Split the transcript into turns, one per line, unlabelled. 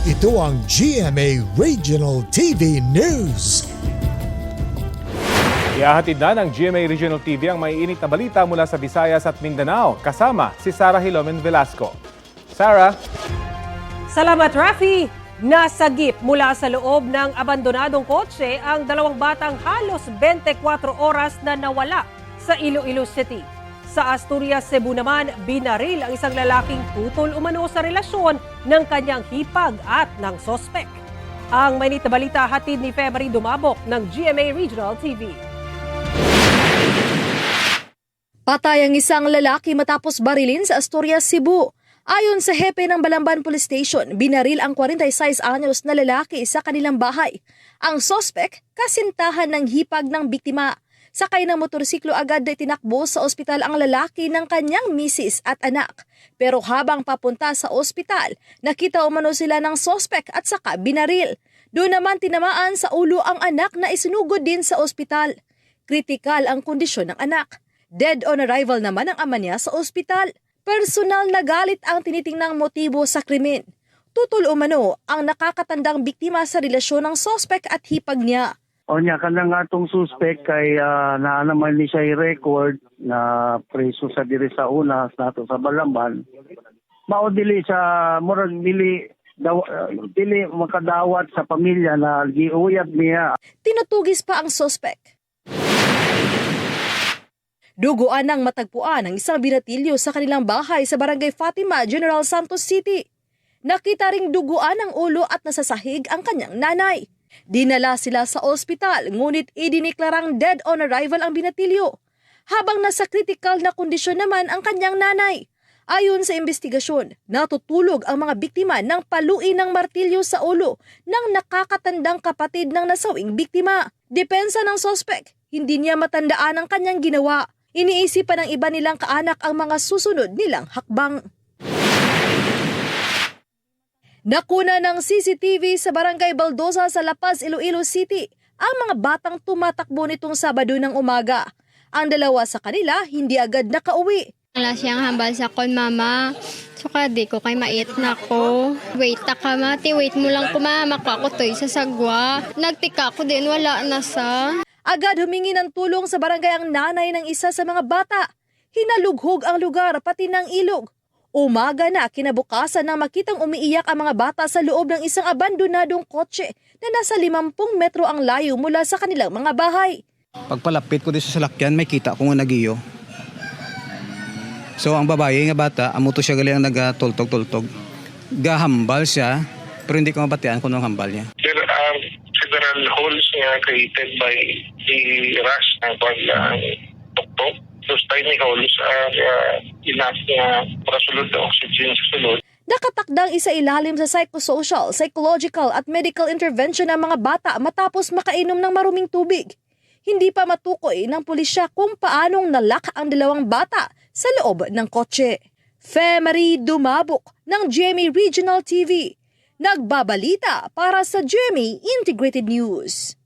Ito ang GMA Regional TV News.
Ihahatid na ng GMA Regional TV ang maiinit na balita mula sa Visayas at Mindanao. Kasama si Sarah Hilomen Velasco. Sarah?
Salamat, Rafi! Nasagip mula sa loob ng abandonadong kotse ang dalawang batang halos 24 oras na nawala sa Iloilo City. Sa Asturias, Cebu naman, binaril ang isang lalaking tutol umano sa relasyon ng kanyang hipag at ng sospek. Ang mainit na balita hatid ni February Dumabok ng GMA Regional TV.
Patay ang isang lalaki matapos barilin sa Asturias, Cebu. Ayon sa hepe ng Balamban Police Station, binaril ang 46 anyos na lalaki sa kanilang bahay. Ang sospek, kasintahan ng hipag ng biktima. Sakay ng motorsiklo agad na tinakbo sa ospital ang lalaki ng kanyang misis at anak. Pero habang papunta sa ospital, nakita umano sila ng sospek at saka binaril. Doon naman tinamaan sa ulo ang anak na isinugod din sa ospital. Kritikal ang kondisyon ng anak. Dead on arrival naman ang ama niya sa ospital. Personal na galit ang tinitingnang motibo sa krimen. Tutol umano ang nakakatandang biktima sa relasyon ng sospek at hipag niya.
O niya ka na nga itong suspect kay naanaman ni siya record na preso sa diri sa una nato sa Balamban. Mao dili sa murag dili makadawat sa pamilya na giuyab niya.
Tinutugis pa ang sospek. Duguan ng matagpuan ang isang binatilyo sa kanilang bahay sa Barangay Fatima, General Santos City. Nakita ring duguan ang ulo at nasasahig ang kanyang nanay. Dinala sila sa ospital ngunit idiniklarang dead on arrival ang binatilyo. Habang nasa critical na kondisyon naman ang kanyang nanay. Ayon sa investigasyon, natutulog ang mga biktima ng paluin ng martilyo sa ulo ng nakakatandang kapatid ng nasawing biktima. Depensa ng sospek, hindi niya matandaan ang kanyang ginawa. Iniisipan ng iba nilang kaanak ang mga susunod nilang hakbang. Nakuna ng CCTV sa Barangay Baldosa sa La Paz, Iloilo City ang mga batang tumatakbo nitong Sabado ng umaga. Ang dalawa sa kanila hindi agad nakauwi.
Wala siyang hambal sa kon, mama. Suka di ko kay mait na ko. Wait ta ka, mati. Wait mo lang ko, mama. Ako to'y sa sagwa. Nagtika ko din, wala na sa.
Agad humingi ng tulong sa barangay ang nanay ng isa sa mga bata. Hinalughog ang lugar pati ng ilog. Umaga na kinabukasan nang makitang umiiyak ang mga bata sa loob ng isang abandonadong kotse na nasa 50 metro ang layo mula sa kanilang mga bahay.
Pagpalapit ko dito sa salakyan, may kita ko nga nagiyo. So ang babae nga bata, amuto siya gali ang nagatultog-tultog. Gahambal siya, pero hindi ko mabatian kung anong hambal niya.
There are several holes created by the rush ng pag-tuktok. Those tiny holes are enough para sulod ang oxygen sa sulod.
Nakatakdang isa ilalim sa psychosocial, psychological at medical intervention ng mga bata matapos makainom ng maruming tubig. Hindi pa matukoy ng pulisya kung paanong nalak ang dalawang bata sa loob ng kotse. February Dumabok ng GMA Regional TV. Nagbabalita para sa GMA Integrated News.